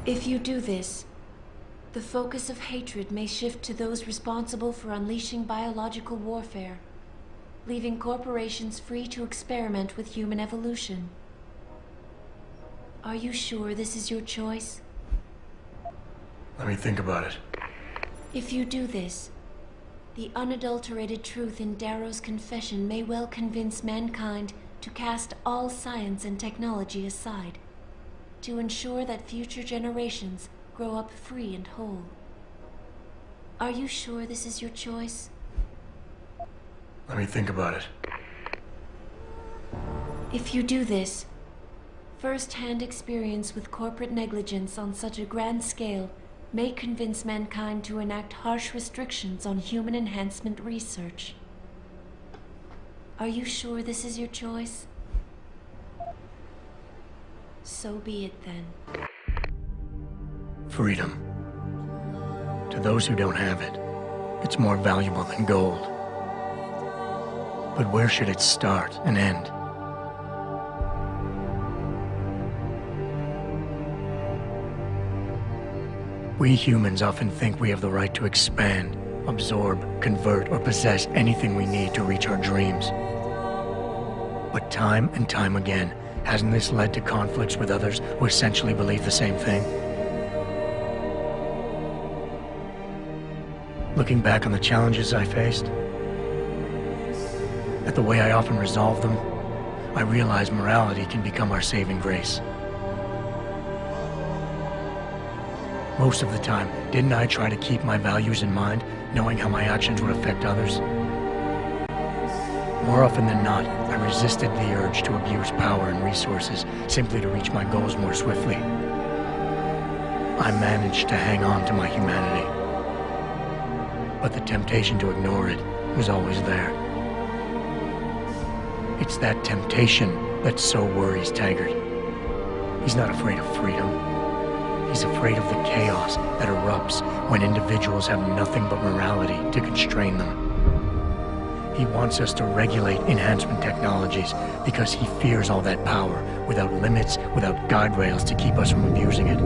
If you do this, the focus of hatred may shift to those responsible for unleashing biological warfare, leaving corporations free to experiment with human evolution. Are you sure this is your choice? Let me think about it. If you do this, the unadulterated truth in Darrow's confession may well convince mankind to cast all science and technology aside, to ensure that future generations grow up free and whole. Are you sure this is your choice? Let me think about it. If you do this, first-hand experience with corporate negligence on such a grand scale may convince mankind to enact harsh restrictions on human enhancement research. Are you sure this is your choice? So be it then. Freedom. To those who don't have it, it's more valuable than gold. But where should it start and end? We humans often think we have the right to expand, absorb, convert, or possess anything we need to reach our dreams. But time and time again, hasn't this led to conflicts with others who essentially believe the same thing? Looking back on the challenges I faced, at the way I often resolve them, I realize morality can become our saving grace. Most of the time, didn't I try to keep my values in mind, knowing how my actions would affect others? More often than not, I resisted the urge to abuse power and resources simply to reach my goals more swiftly. I managed to hang on to my humanity, but the temptation to ignore it was always there. It's that temptation that so worries Taggart. He's not afraid of freedom. He's afraid of the chaos that erupts when individuals have nothing but morality to constrain them. He wants us to regulate enhancement technologies because he fears all that power without limits, without guide rails to keep us from abusing it.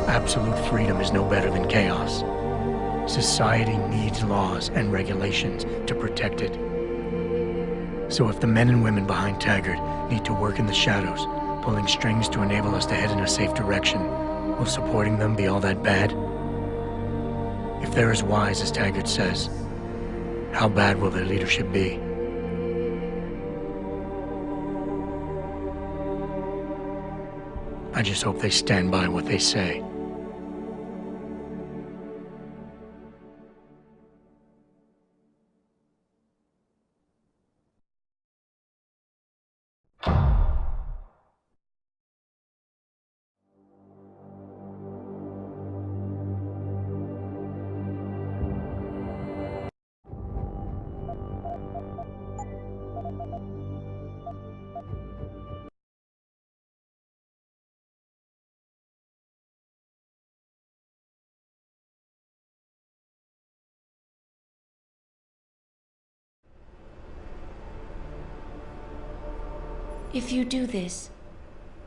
Absolute freedom is no better than chaos. Society needs laws and regulations to protect it. So if the men and women behind Taggart need to work in the shadows, pulling strings to enable us to head in a safe direction, will supporting them be all that bad? If they're as wise as Taggart says, how bad will their leadership be? I just hope they stand by what they say. If you do this,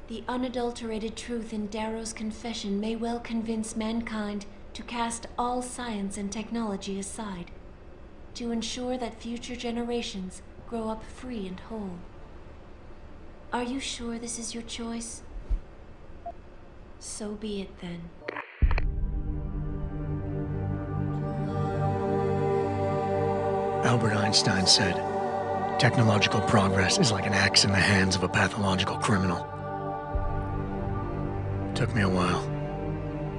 the unadulterated truth in Darrow's confession may well convince mankind to cast all science and technology aside, to ensure that future generations grow up free and whole. Are you sure this is your choice? So be it then. Albert Einstein said, "Technological progress is like an axe in the hands of a pathological criminal." It took me a while,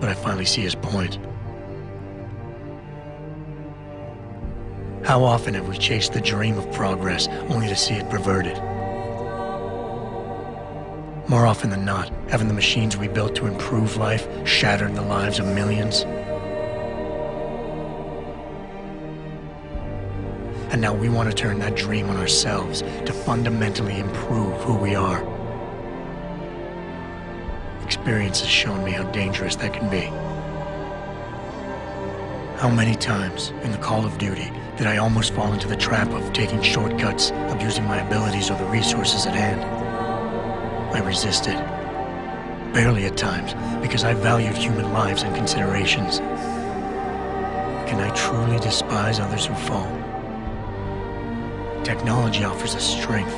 but I finally see his point. How often have we chased the dream of progress only to see it perverted? More often than not, haven't the machines we built to improve life shattered the lives of millions? And now we want to turn that dream on ourselves to fundamentally improve who we are. Experience has shown me how dangerous that can be. How many times in the call of duty did I almost fall into the trap of taking shortcuts, abusing my abilities or the resources at hand? I resisted. barely at times, because I valued human lives and considerations. Can I truly despise others who fall? Technology offers us strength.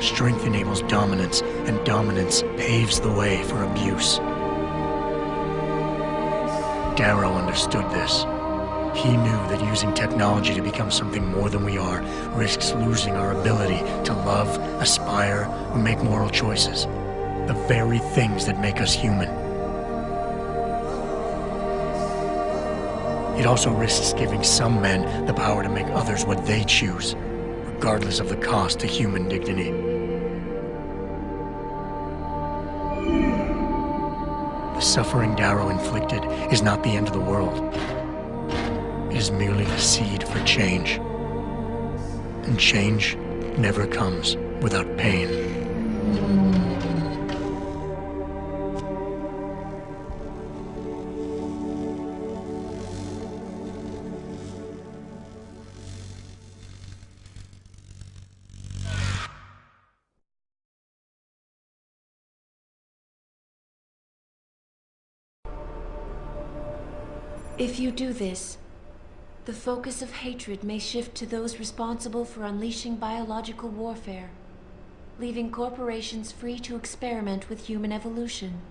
Strength enables dominance, and dominance paves the way for abuse. Darrow understood this. He knew that using technology to become something more than we are risks losing our ability to love, aspire, or make moral choices. The very things that make us human. It also risks giving some men the power to make others what they choose, regardless of the cost to human dignity. The suffering Darrow inflicted is not the end of the world. It is merely the seed for change. And change never comes without pain. If you do this, the focus of hatred may shift to those responsible for unleashing biological warfare, leaving corporations free to experiment with human evolution.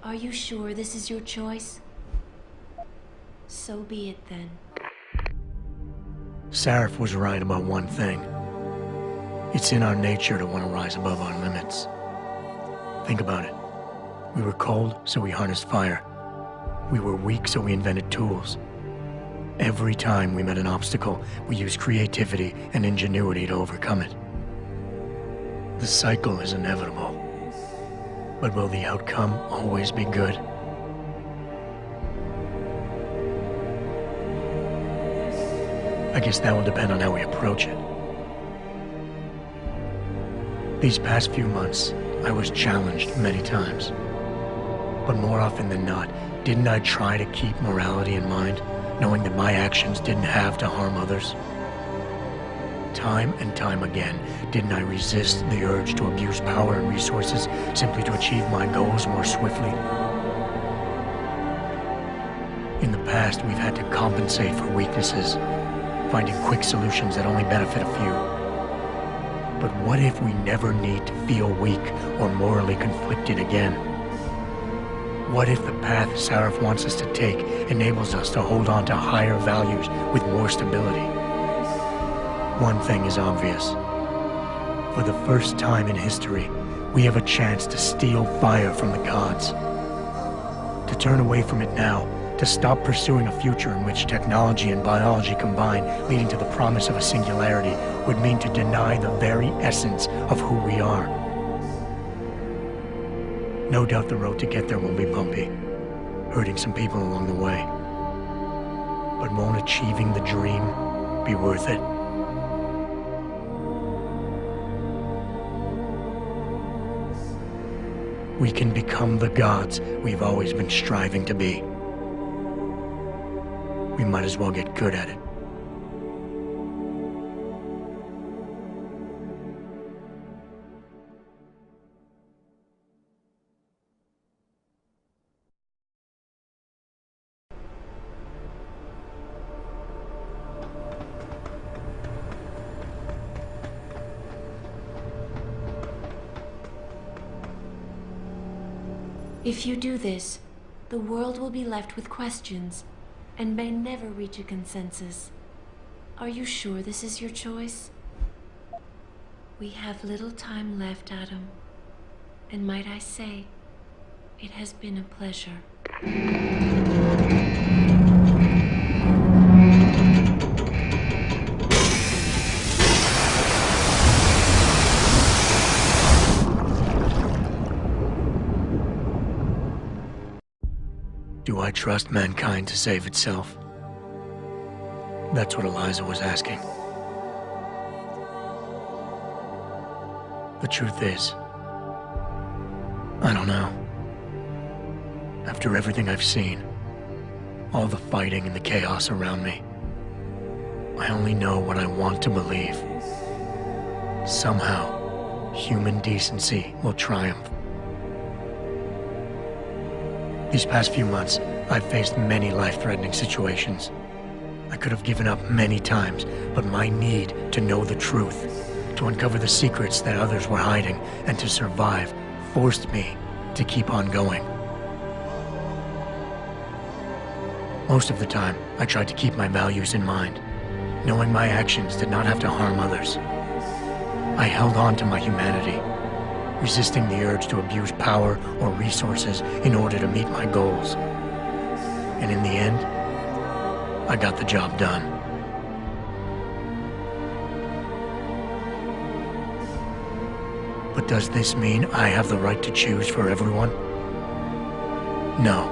Are you sure this is your choice? So be it then. Sarif was right about one thing. It's in our nature to want to rise above our limits. Think about it. We were cold, so we harnessed fire. We were weak, so we invented tools. Every time we met an obstacle, we used creativity and ingenuity to overcome it. The cycle is inevitable. But will the outcome always be good? I guess that will depend on how we approach it. These past few months, I was challenged many times. But more often than not, didn't I try to keep morality in mind, knowing that my actions didn't have to harm others? Time and time again, didn't I resist the urge to abuse power and resources simply to achieve my goals more swiftly? In the past, we've had to compensate for weaknesses, finding quick solutions that only benefit a few. But what if we never need to feel weak or morally conflicted again? What if the path Sarif wants us to take enables us to hold on to higher values with more stability? One thing is obvious. For the first time in history, we have a chance to steal fire from the gods. To turn away from it now, to stop pursuing a future in which technology and biology combine, leading to the promise of a singularity, would mean to deny the very essence of who we are. No doubt the road to get there will be bumpy, hurting some people along the way. But won't achieving the dream be worth it? We can become the gods we've always been striving to be. We might as well get good at it. If you do this, the world will be left with questions and may never reach a consensus. Are you sure this is your choice? We have little time left, Adam. And might I say, it has been a pleasure. Do I trust mankind to save itself? That's what Eliza was asking. The truth is, I don't know. After everything I've seen, all the fighting and the chaos around me, I only know what I want to believe. Somehow, human decency will triumph. These past few months, I've faced many life-threatening situations. I could have given up many times, but my need to know the truth, to uncover the secrets that others were hiding, and to survive forced me to keep on going. Most of the time, I tried to keep my values in mind, knowing my actions did not have to harm others. I held on to my humanity, resisting the urge to abuse power or resources in order to meet my goals. And in the end, I got the job done. But does this mean I have the right to choose for everyone? No.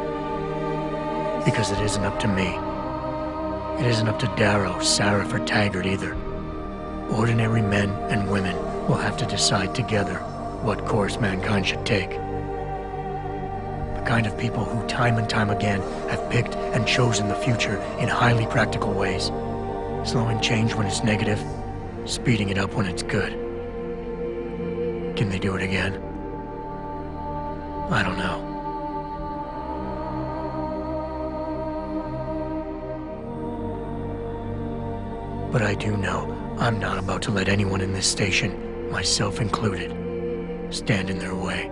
Because it isn't up to me. It isn't up to Darrow, Sarif, or Taggart either. Ordinary men and women will have to decide together what course mankind should take. The kind of people who time and time again have picked and chosen the future in highly practical ways, slowing change when it's negative, speeding it up when it's good. Can they do it again? I don't know. But I do know I'm not about to let anyone in this station, myself included, stand in their way.